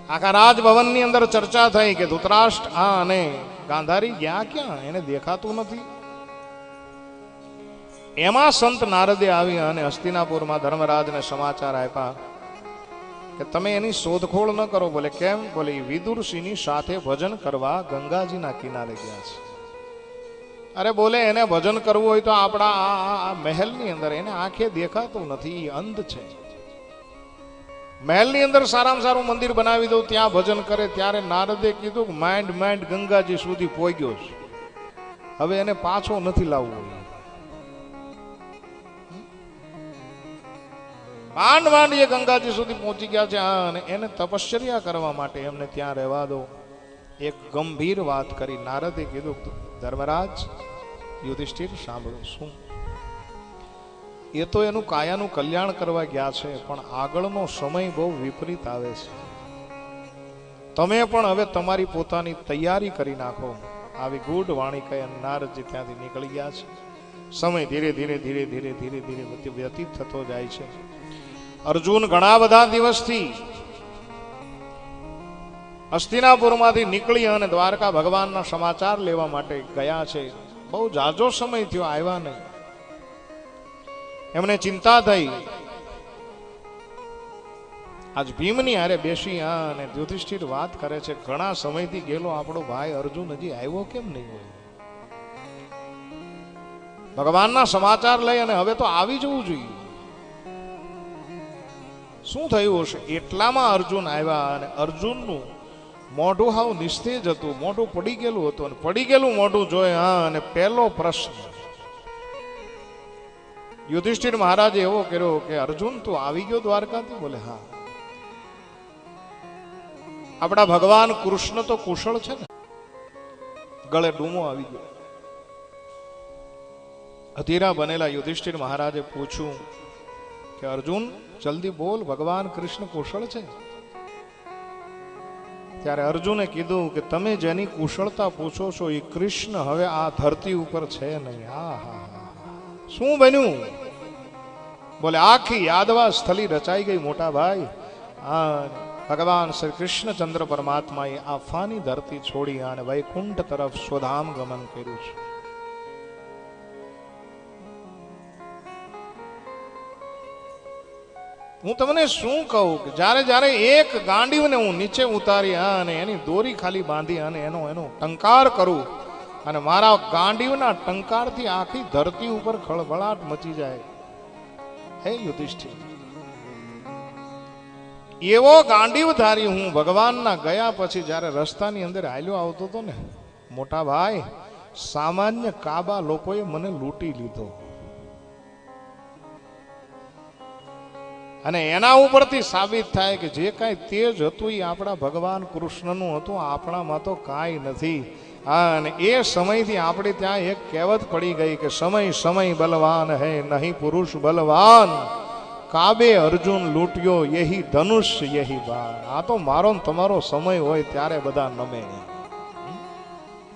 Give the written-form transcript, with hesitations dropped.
આખા રાજભવન ની અંદર ચર્ચા થઈ કે ધૃતરાષ્ટ્ર અને ગાંધારી ગયા ક્યાં, એને દેખાતું નથી. એમાં સંત નારદે આવી અને હસ્તિનાપુરમાં ધર્મરાજને સમાચાર આપ્યા કે તમે એની શોધખોળ ન કરો. બોલે કેમ? બોલે વિદુરસિંહની સાથે ભજન કરવા ગંગાજીના કિનારે ગયા છે. અરે બોલે એને ભજન કરવું હોય તો આપણા આ મહેલની અંદર એને આંખે દેખાતું નથી, અંધ છે. મહેલની અંદર સારામાં સારું મંદિર બનાવી દઉં, ત્યાં ભજન કરે. ત્યારે નારદે કીધું માંડ ગંગાજી સુધી પહોંચ્યો છે, હવે એને પાછો નથી લાવવો. માંડ એ ગંગાજી સુધી પહોંચી ગયા છે અને એને તપશ્ચર્યા કરવા માટે એમને ત્યાં રહેવા દો. એક ગંભીર વાત કરી. નારદે કીધું ધર્મરાજ યુધિષ્ઠિર સાંભળો. શું? એ તો એનું કાયાનું કલ્યાણ કરવા ગયા છે, પણ આગળનો સમય બહુ વિપરીત આવે છે. તમે પણ હવે તમારી પોતાની તૈયારી કરી નાખો. આવી ગૂઢ વાણી કહી નારદજી ત્યાંથી નીકળી ગયા છે. સમય ધીરે ધીરે વ્યતીત થતો જાય છે. અર્જુન ઘણા બધા દિવસથી હસ્તિનાપુરમાંથી નીકળી અને દ્વારકા ભગવાનના સમાચાર લેવા માટે ગયા છે. બહુ જાજો સમય થયો, આવ્યા નહીં. એમને ચિંતા થઈ. આજ ભીમની હારે બેસી અને યુધિષ્ઠિર વાત કરે છે, ઘણા સમયથી ગયેલો આપણો ભાઈ અર્જુન હજી આવ્યો કેમ નહીં હોય? ભગવાનના સમાચાર લઈ અને હવે તો આવી જવું જોઈએ. શું થયું હશે? એટલામાં અર્જુન આવ્યા અને અર્જુનનું મોઢું હાવ નિસ્તેજ હતું, મોઢું પડી ગયેલું હતું. અને પડી ગયેલું મોઢું જોઈ અને પહેલો પ્રશ્ન યુધિષ્ઠિર મહારાજે એવો કર્યો કે અર્જુન તું આવી ગયો દ્વારકાથી? બોલે હા. આપણા ભગવાન કૃષ્ણ તો કુશળ છે ને? ગળે ડૂમો આવી ગયો. અધીરા બનેલા યુધિષ્ઠિર મહારાજે પૂછ્યું કે અર્જુન જલ્દી બોલ, ભગવાન કૃષ્ણ કુશળ છે? ત્યારે અર્જુને કીધું કે તમે જેની કુશળતા પૂછો છો એ કૃષ્ણ હવે આ ધરતી ઉપર છે નહીં. શું બન્યું? બોલે આખી યાદવા સ્થલી રચાઈ ગઈ મોટા ભાઈ. ભગવાન શ્રી કૃષ્ણચંદ્ર પરમાત્માએ આ ફાની ધરતી છોડી અને વૈકુંઠ તરફ સ્વધામ ગમન કર્યું છે. હું તમને શું કહું કે જ્યારે એક ગાંડીવને હું નીચે ઉતારી અને એની દોરી ખાલી બાંધી અને એનો ટંકાર કરું અને મારા ગાંડીવના ટંકારથી આખી ધરતી ઉપર ખળભળાટ મચી જાય. હે યુધિષ્ઠિર, એવો ગાંડીવધારી હું ભગવાનના ગયા પછી જ્યારે રસ્તાની અંદર હાલ્યો આવતો હતો ને મોટા ભાઈ, સામાન્ય કાબા લોકોએ મને લૂંટી લીધો. અને એના ઉપરથી સાબિત થાય કે જે કાંઈ તેજ હતું એ આપણા ભગવાન કૃષ્ણનું હતું, આપણામાં તો કાંઈ નથી. અને એ સમયથી આપણે ત્યાં એક કહેવત પડી ગઈ કે સમય બલવાન હે નહીં પુરુષ બલવાન, કાબે અર્જુન લૂંટ્યો યહી ધનુષ યહી બાણ. આ તો મારો તમારો સમય હોય ત્યારે બધા નમે.